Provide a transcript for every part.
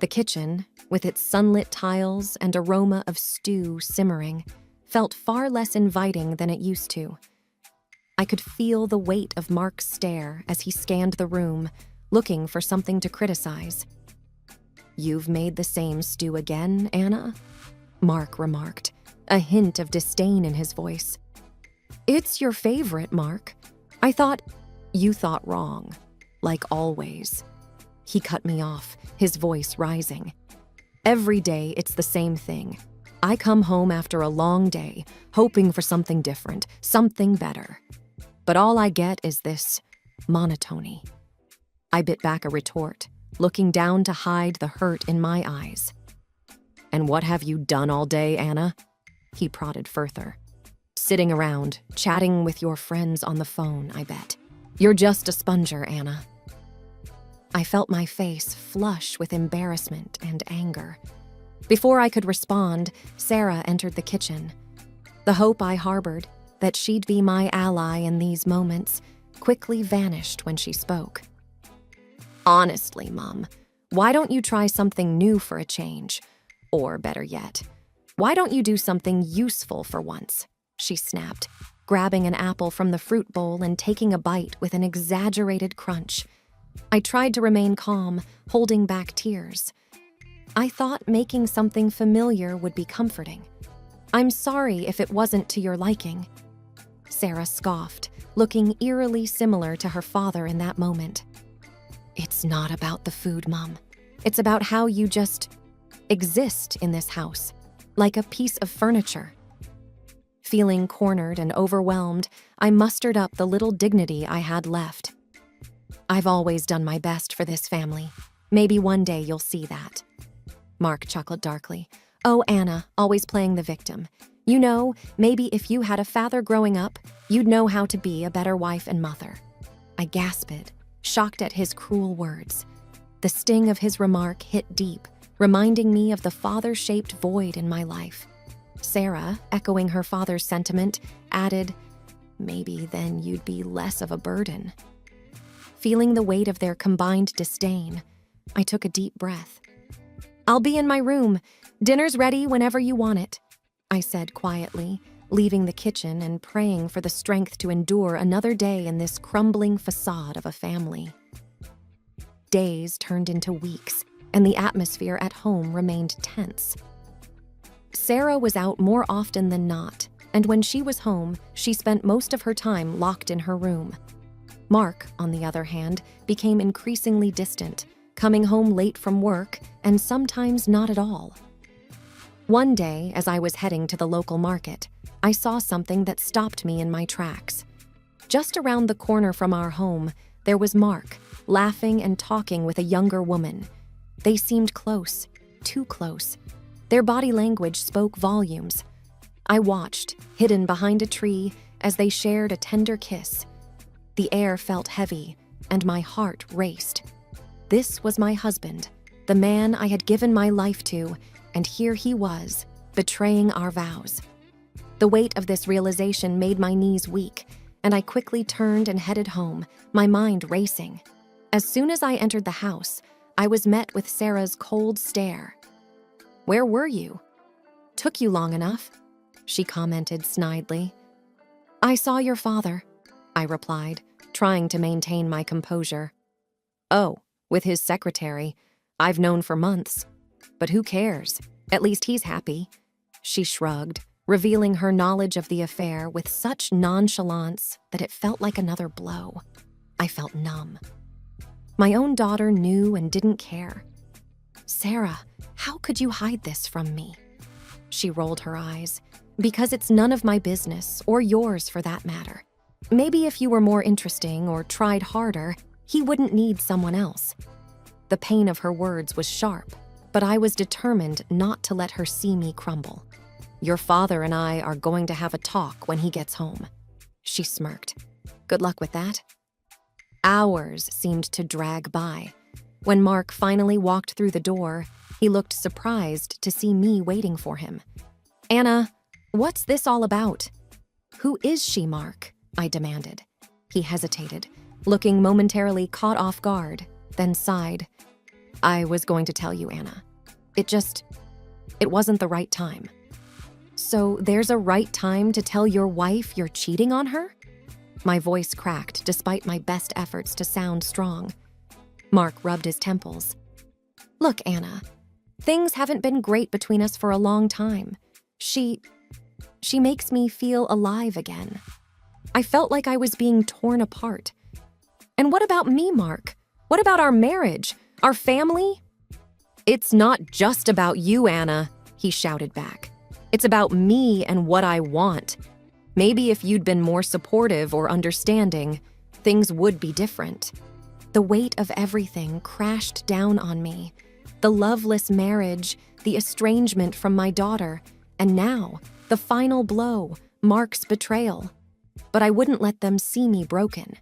The kitchen, with its sunlit tiles and aroma of stew simmering, felt far less inviting than it used to. I could feel the weight of Mark's stare as he scanned the room, looking for something to criticize. "You've made the same stew again, Anna?" Mark remarked, a hint of disdain in his voice. "It's your favorite, Mark. I thought—" "You thought wrong, like always." He cut me off, his voice rising. "Every day it's the same thing. I come home after a long day, hoping for something different, something better. But all I get is this monotony." I bit back a retort, looking down to hide the hurt in my eyes. "And what have you done all day, Anna?" He prodded further. "Sitting around, chatting with your friends on the phone, I bet. You're just a sponger, Anna." I felt my face flush with embarrassment and anger. Before I could respond, Sarah entered the kitchen. The hope I harbored, that she'd be my ally in these moments, quickly vanished when she spoke. "Honestly, Mom, why don't you try something new for a change? Or better yet, why don't you do something useful for once?" she snapped, grabbing an apple from the fruit bowl and taking a bite with an exaggerated crunch. I tried to remain calm, holding back tears. I thought making something familiar would be comforting. "I'm sorry if it wasn't to your liking." Sarah scoffed, looking eerily similar to her father in that moment. "It's not about the food, Mom. It's about how you just exist in this house, like a piece of furniture." Feeling cornered and overwhelmed, I mustered up the little dignity I had left. "I've always done my best for this family. Maybe one day you'll see that." Mark chuckled darkly. "Oh, Anna, always playing the victim. You know, maybe if you had a father growing up, you'd know how to be a better wife and mother." I gasped, shocked at his cruel words. The sting of his remark hit deep, reminding me of the father-shaped void in my life. Sarah, echoing her father's sentiment, added, "Maybe then you'd be less of a burden." Feeling the weight of their combined disdain, I took a deep breath. "I'll be in my room. Dinner's ready whenever you want it," I said quietly, leaving the kitchen and praying for the strength to endure another day in this crumbling facade of a family. Days turned into weeks, and the atmosphere at home remained tense. Sarah was out more often than not, and when she was home, she spent most of her time locked in her room. Mark, on the other hand, became increasingly distant, coming home late from work and sometimes not at all. One day, as I was heading to the local market, I saw something that stopped me in my tracks. Just around the corner from our home, there was Mark, laughing and talking with a younger woman. They seemed close, too close. Their body language spoke volumes. I watched, hidden behind a tree, as they shared a tender kiss. The air felt heavy, and my heart raced. This was my husband, the man I had given my life to, and here he was, betraying our vows. The weight of this realization made my knees weak, and I quickly turned and headed home, my mind racing. As soon as I entered the house, I was met with Sarah's cold stare. "Where were you?" "Took you long enough," she commented snidely. "I saw your father," I replied, trying to maintain my composure. "Oh, with his secretary. I've known for months. But who cares? At least he's happy." She shrugged, revealing her knowledge of the affair with such nonchalance that it felt like another blow. I felt numb. My own daughter knew and didn't care. "Sarah, how could you hide this from me?" She rolled her eyes. "Because it's none of my business, or yours for that matter. Maybe if you were more interesting or tried harder, he wouldn't need someone else." The pain of her words was sharp, but I was determined not to let her see me crumble. "Your father and I are going to have a talk when he gets home." She smirked. "Good luck with that." Hours seemed to drag by. When Mark finally walked through the door, he looked surprised to see me waiting for him. "Anna, what's this all about?" "Who is she, Mark?" I demanded. He hesitated, looking momentarily caught off guard, then sighed. I was going to tell you, Anna. It wasn't the right time. So there's a right time to tell your wife you're cheating on her? My voice cracked despite my best efforts to sound strong. Mark rubbed his temples. Look, Anna, things haven't been great between us for a long time. She makes me feel alive again. I felt like I was being torn apart. And what about me, Mark? What about our marriage? Our family? It's not just about you, Anna, he shouted back. It's about me and what I want. Maybe if you'd been more supportive or understanding, things would be different. The weight of everything crashed down on me. The loveless marriage, the estrangement from my daughter, and now, the final blow, Mark's betrayal. But I wouldn't let them see me broken.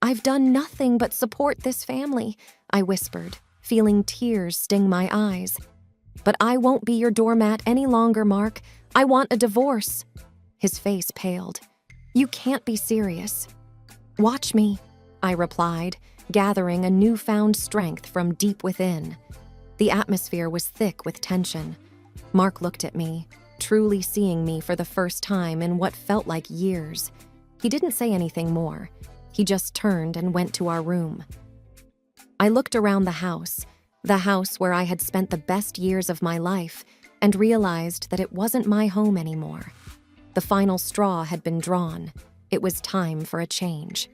I've done nothing but support this family, I whispered, feeling tears sting my eyes. But I won't be your doormat any longer, Mark. I want a divorce. His face paled. You can't be serious. Watch me, I replied, gathering a newfound strength from deep within. The atmosphere was thick with tension. Mark looked at me, truly seeing me for the first time in what felt like years. He didn't say anything more. He just turned and went to our room. I looked around the house where I had spent the best years of my life, and realized that it wasn't my home anymore. The final straw had been drawn. It was time for a change.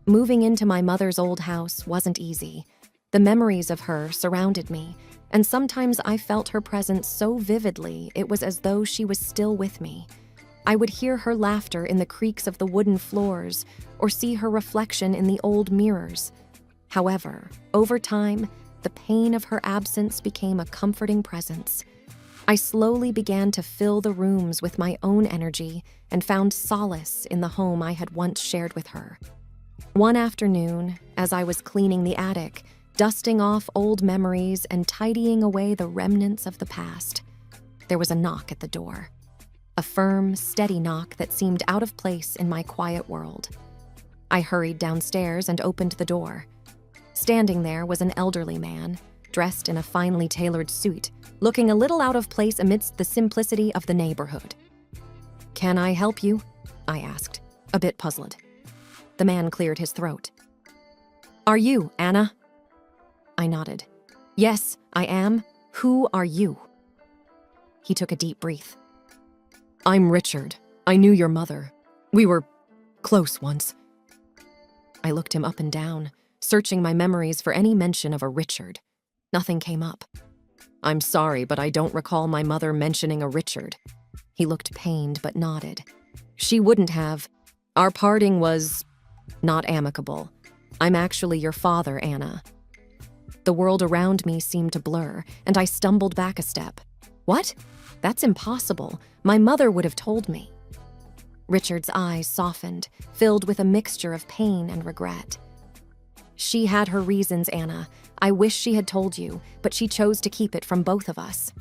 Moving into my mother's old house wasn't easy. The memories of her surrounded me, and sometimes I felt her presence so vividly it was as though she was still with me. I would hear her laughter in the creaks of the wooden floors, or see her reflection in the old mirrors. However, over time, the pain of her absence became a comforting presence. I slowly began to fill the rooms with my own energy and found solace in the home I had once shared with her. One afternoon, as I was cleaning the attic, dusting off old memories and tidying away the remnants of the past, there was a knock at the door. A firm, steady knock that seemed out of place in my quiet world. I hurried downstairs and opened the door. Standing there was an elderly man, dressed in a finely tailored suit, looking a little out of place amidst the simplicity of the neighborhood. "Can I help you?" I asked, a bit puzzled. The man cleared his throat. "Are you Anna?" I nodded. "Yes, I am. Who are you?" He took a deep breath. "I'm Richard. I knew your mother. We were close once." I looked him up and down, searching my memories for any mention of a Richard. Nothing came up. "I'm sorry, but I don't recall my mother mentioning a Richard." He looked pained but nodded. "She wouldn't have. Our parting was not amicable. I'm actually your father, Anna." The world around me seemed to blur, and I stumbled back a step. "What? That's impossible. My mother would have told me." Richard's eyes softened, filled with a mixture of pain and regret. "She had her reasons, Anna. I wish she had told you, but she chose to keep it from both of us."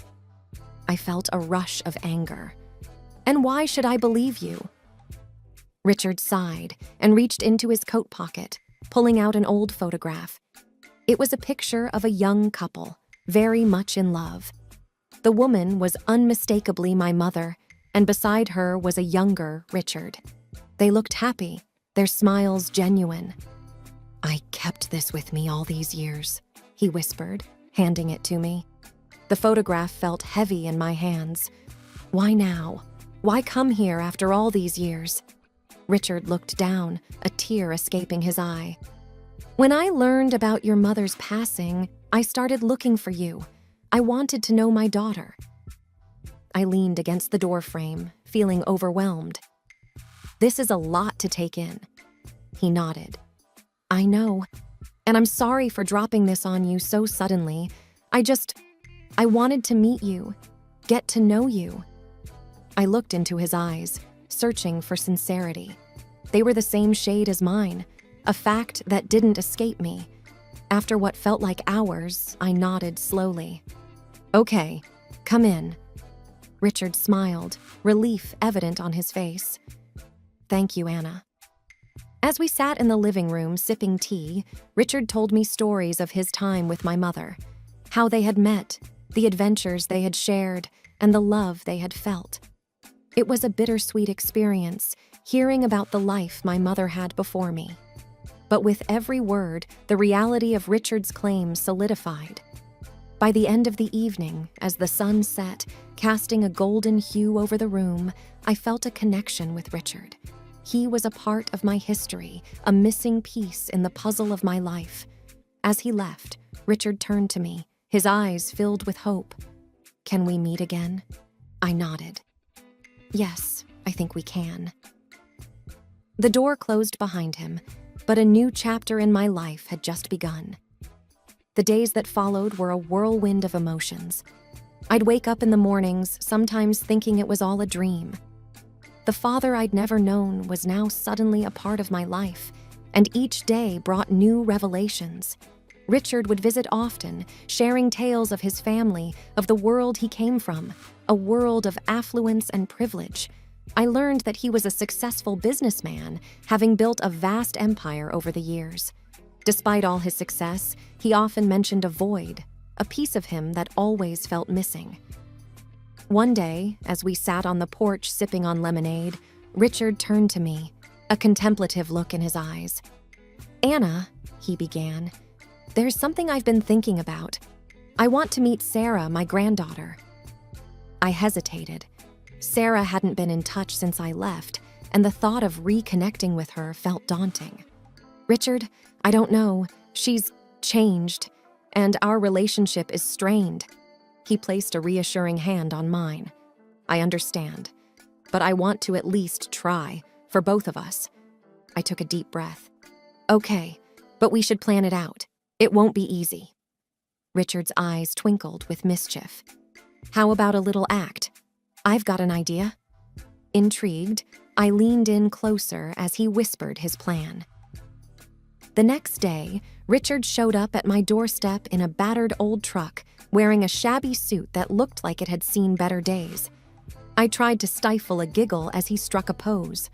I felt a rush of anger. "And why should I believe you?" Richard sighed and reached into his coat pocket, pulling out an old photograph. It was a picture of a young couple, very much in love. The woman was unmistakably my mother, and beside her was a younger Richard. They looked happy, their smiles genuine. "I kept this with me all these years," he whispered, handing it to me. The photograph felt heavy in my hands. "Why now? Why come here after all these years?" Richard looked down, a tear escaping his eye. "When I learned about your mother's passing, I started looking for you. I wanted to know my daughter." I leaned against the doorframe, feeling overwhelmed. "This is a lot to take in." He nodded. "I know, and I'm sorry for dropping this on you so suddenly. I wanted to meet you, get to know you." I looked into his eyes, searching for sincerity. They were the same shade as mine, a fact that didn't escape me. After what felt like hours, I nodded slowly. "Okay, come in." Richard smiled, relief evident on his face. "Thank you, Anna." As we sat in the living room sipping tea, Richard told me stories of his time with my mother, how they had met, the adventures they had shared, and the love they had felt. It was a bittersweet experience, hearing about the life my mother had before me. But with every word, the reality of Richard's claims solidified. By the end of the evening, as the sun set, casting a golden hue over the room, I felt a connection with Richard. He was a part of my history, a missing piece in the puzzle of my life. As he left, Richard turned to me, his eyes filled with hope. "Can we meet again?" I nodded. "Yes, I think we can." The door closed behind him, but a new chapter in my life had just begun. The days that followed were a whirlwind of emotions. I'd wake up in the mornings, sometimes thinking it was all a dream. The father I'd never known was now suddenly a part of my life, and each day brought new revelations. Richard would visit often, sharing tales of his family, of the world he came from, a world of affluence and privilege. I learned that he was a successful businessman, having built a vast empire over the years. Despite all his success, he often mentioned a void, a piece of him that always felt missing. One day, as we sat on the porch sipping on lemonade, Richard turned to me, a contemplative look in his eyes. "Anna," he began, "there's something I've been thinking about. I want to meet Sarah, my granddaughter." I hesitated. Sarah hadn't been in touch since I left, and the thought of reconnecting with her felt daunting. "Richard, I don't know. She's changed, and our relationship is strained." He placed a reassuring hand on mine. "I understand, but I want to at least try, for both of us." I took a deep breath. "Okay, but we should plan it out. It won't be easy." Richard's eyes twinkled with mischief. "How about a little act? I've got an idea." Intrigued, I leaned in closer as he whispered his plan. The next day, Richard showed up at my doorstep in a battered old truck, wearing a shabby suit that looked like it had seen better days. I tried to stifle a giggle as he struck a pose.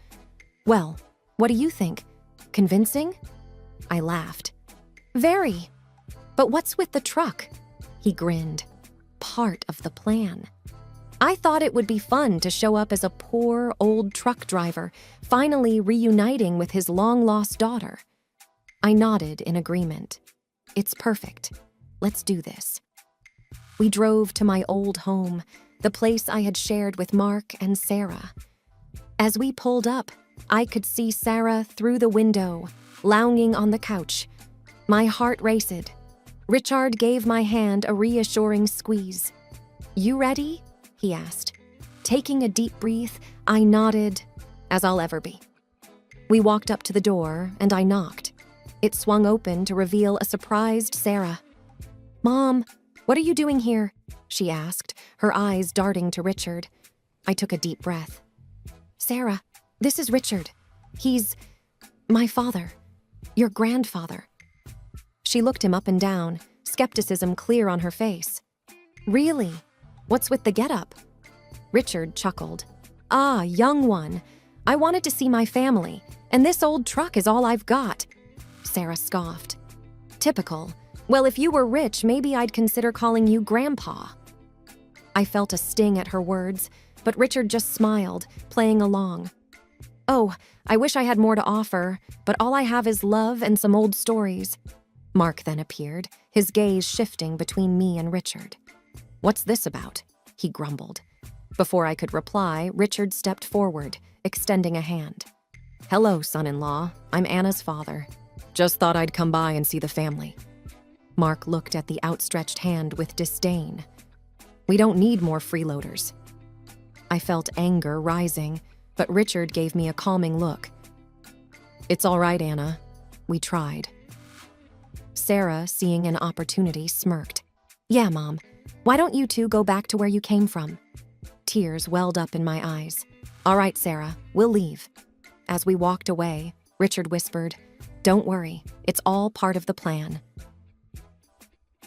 "Well, what do you think? Convincing?" I laughed. "Very. But what's with the truck?" He grinned. "Part of the plan. I thought it would be fun to show up as a poor, old truck driver, finally reuniting with his long-lost daughter." I nodded in agreement. "It's perfect. Let's do this." We drove to my old home, the place I had shared with Mark and Sarah. As we pulled up, I could see Sarah through the window, lounging on the couch. My heart raced. Richard gave my hand a reassuring squeeze. "You ready?" he asked. Taking a deep breath, I nodded, as I'll ever be. We walked up to the door, and I knocked. It swung open to reveal a surprised Sarah. "Mom, what are you doing here?" she asked, her eyes darting to Richard. I took a deep breath. "Sarah, this is Richard. He's my father, your grandfather." She looked him up and down, skepticism clear on her face. "Really? What's with the getup?" Richard chuckled. "Ah, young one. I wanted to see my family, and this old truck is all I've got." Sarah scoffed. "Typical. Well, if you were rich, maybe I'd consider calling you Grandpa." I felt a sting at her words, but Richard just smiled, playing along. "Oh, I wish I had more to offer, but all I have is love and some old stories." Mark then appeared, his gaze shifting between me and Richard. "What's this about?" he grumbled. Before I could reply, Richard stepped forward, extending a hand. "Hello, son-in-law. I'm Anna's father. Just thought I'd come by and see the family." Mark looked at the outstretched hand with disdain. "We don't need more freeloaders." I felt anger rising, but Richard gave me a calming look. "It's all right, Anna. We tried." Sarah, seeing an opportunity, smirked. "Yeah, Mom. Why don't you two go back to where you came from?" Tears welled up in my eyes. "All right, Sarah, we'll leave." As we walked away, Richard whispered, "Don't worry, it's all part of the plan."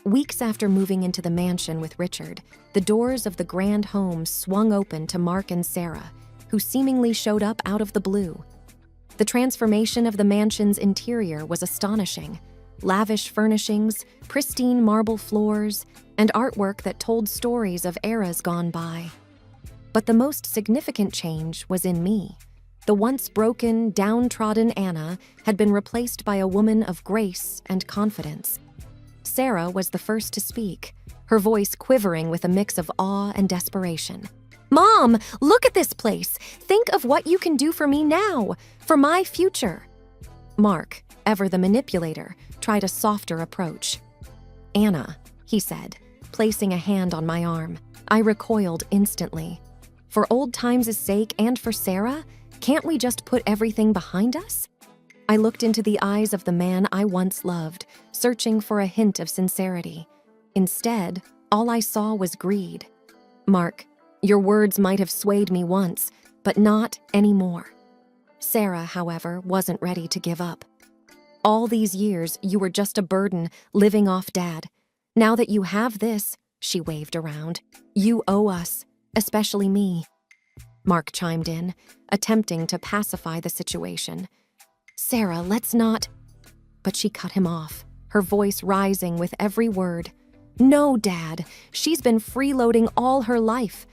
Weeks after moving into the mansion with Richard, the doors of the grand home swung open to Mark and Sarah, who seemingly showed up out of the blue. The transformation of the mansion's interior was astonishing. Lavish furnishings, pristine marble floors, and artwork that told stories of eras gone by. But the most significant change was in me. The once broken, downtrodden Anna had been replaced by a woman of grace and confidence. Sarah was the first to speak, her voice quivering with a mix of awe and desperation. "Mom, look at this place! Think of what you can do for me now, for my future!" Mark, ever the manipulator, tried a softer approach. "Anna," he said, placing a hand on my arm. I recoiled instantly. "For old times' sake and for Sarah, can't we just put everything behind us?" I looked into the eyes of the man I once loved, searching for a hint of sincerity. Instead, all I saw was greed. "Mark, your words might have swayed me once, but not anymore." Sarah, however, wasn't ready to give up. "All these years, you were just a burden, living off Dad. Now that you have this," she waved around, "you owe us, especially me." Mark chimed in, attempting to pacify the situation. "Sarah, let's not—" But she cut him off, her voice rising with every word. "No, Dad, she's been freeloading all her life.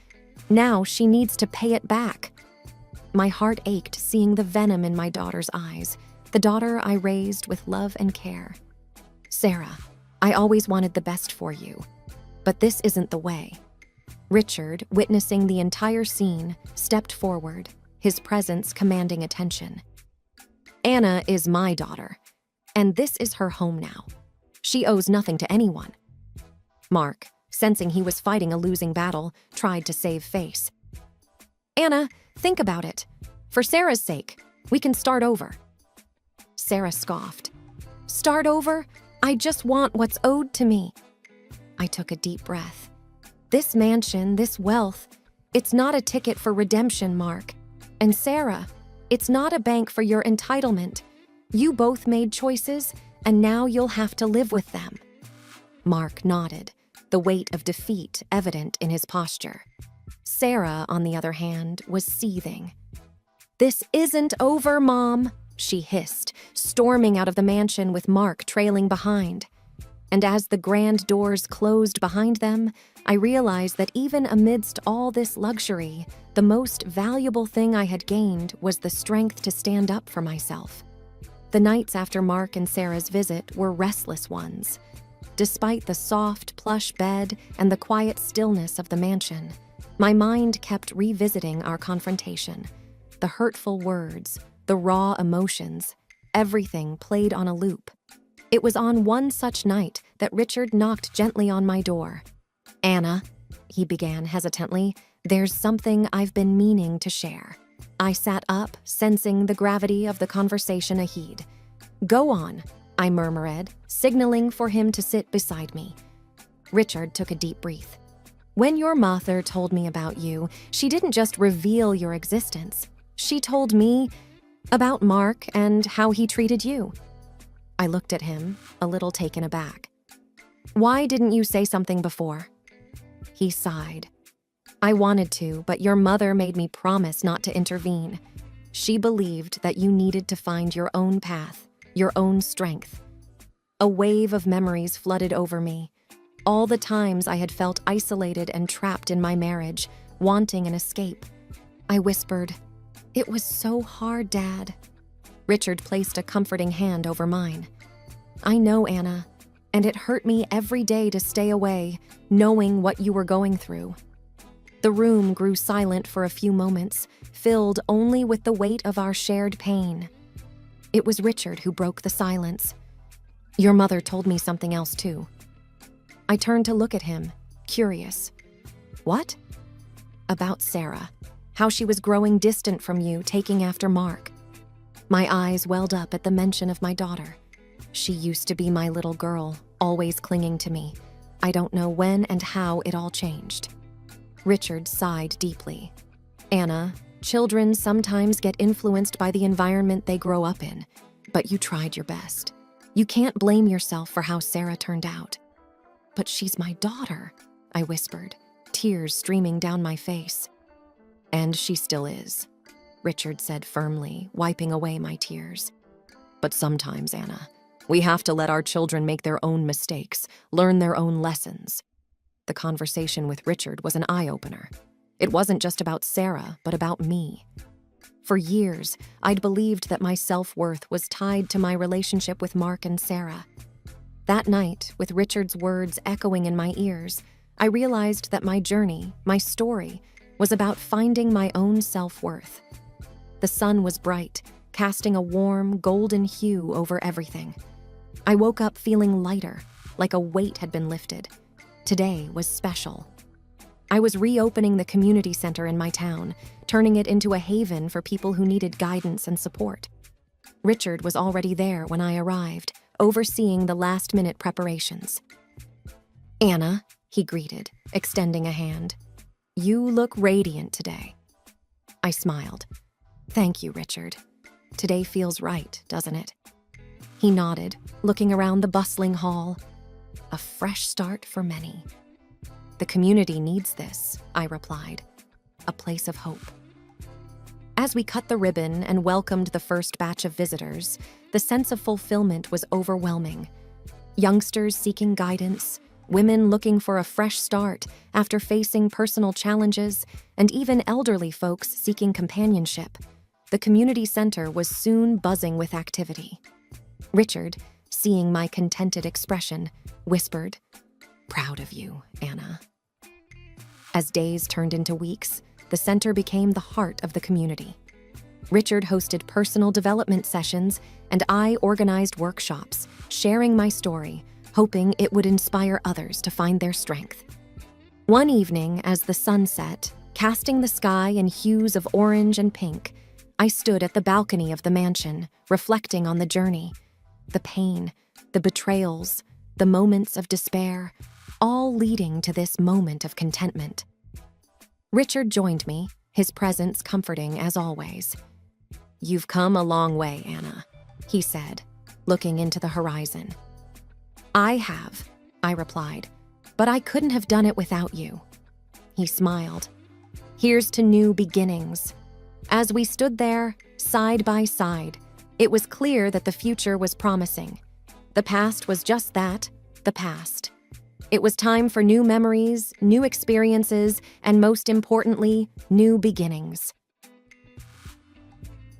Now she needs to pay it back." My heart ached seeing the venom in my daughter's eyes, the daughter I raised with love and care. "Sarah, I always wanted the best for you, but this isn't the way." Richard, witnessing the entire scene, stepped forward, his presence commanding attention. "Anna is my daughter, and this is her home now. She owes nothing to anyone." Mark, sensing he was fighting a losing battle, tried to save face. "Anna, think about it. For Sarah's sake, we can start over." Sarah scoffed. "Start over? I just want what's owed to me." I took a deep breath. "This mansion, this wealth, it's not a ticket for redemption, Mark. And Sarah, it's not a bank for your entitlement. You both made choices, and now you'll have to live with them." Mark nodded, the weight of defeat evident in his posture. Sarah, on the other hand, was seething. "This isn't over, Mom," she hissed, storming out of the mansion with Mark trailing behind. And as the grand doors closed behind them, I realized that even amidst all this luxury, the most valuable thing I had gained was the strength to stand up for myself. The nights after Mark and Sarah's visit were restless ones. Despite the soft, plush bed and the quiet stillness of the mansion, my mind kept revisiting our confrontation. The hurtful words, the raw emotions, everything played on a loop. It was on one such night that Richard knocked gently on my door. "Anna," he began hesitantly, "there's something I've been meaning to share." I sat up, sensing the gravity of the conversation ahead. "Go on," I murmured, signaling for him to sit beside me. Richard took a deep breath. "When your mother told me about you, she didn't just reveal your existence. She told me about Mark and how he treated you." I looked at him, a little taken aback. "Why didn't you say something before?" He sighed. "I wanted to, but your mother made me promise not to intervene. She believed that you needed to find your own path, your own strength." A wave of memories flooded over me. All the times I had felt isolated and trapped in my marriage, wanting an escape. I whispered, "It was so hard, Dad." Richard placed a comforting hand over mine. "I know, Anna, and it hurt me every day to stay away, knowing what you were going through." The room grew silent for a few moments, filled only with the weight of our shared pain. It was Richard who broke the silence. "Your mother told me something else, too." I turned to look at him, curious. "What?" "About Sarah, how she was growing distant from you, taking after Mark." My eyes welled up at the mention of my daughter. She used to be my little girl, always clinging to me. I don't know when and how it all changed. Richard sighed deeply. "Anna, children sometimes get influenced by the environment they grow up in, but you tried your best. You can't blame yourself for how Sarah turned out." "But she's my daughter," I whispered, tears streaming down my face. "And she still is." Richard said firmly, wiping away my tears. But sometimes, Anna, we have to let our children make their own mistakes, learn their own lessons. The conversation with Richard was an eye-opener. It wasn't just about Sarah, but about me. For years, I'd believed that my self-worth was tied to my relationship with Mark and Sarah. That night, with Richard's words echoing in my ears, I realized that my journey, my story, was about finding my own self-worth. The sun was bright, casting a warm, golden hue over everything. I woke up feeling lighter, like a weight had been lifted. Today was special. I was reopening the community center in my town, turning it into a haven for people who needed guidance and support. Richard was already there when I arrived, overseeing the last-minute preparations. "Anna," he greeted, extending a hand. "You look radiant today." I smiled. "Thank you, Richard. Today feels right, doesn't it?" He nodded, looking around the bustling hall. A fresh start for many. "The community needs this," I replied. "A place of hope." As we cut the ribbon and welcomed the first batch of visitors, the sense of fulfillment was overwhelming. Youngsters seeking guidance, women looking for a fresh start after facing personal challenges, and even elderly folks seeking companionship. The community center was soon buzzing with activity. Richard, seeing my contented expression, whispered, "Proud of you, Anna." As days turned into weeks, the center became the heart of the community. Richard hosted personal development sessions, and I organized workshops, sharing my story, hoping it would inspire others to find their strength. One evening, as the sun set, casting the sky in hues of orange and pink, I stood at the balcony of the mansion, reflecting on the journey. The pain, the betrayals, the moments of despair, all leading to this moment of contentment. Richard joined me, his presence comforting as always. "You've come a long way, Anna," he said, looking into the horizon. "I have," I replied, "but I couldn't have done it without you." He smiled. "Here's to new beginnings." As we stood there, side by side, it was clear that the future was promising. The past was just that, the past. It was time for new memories, new experiences, and most importantly, new beginnings.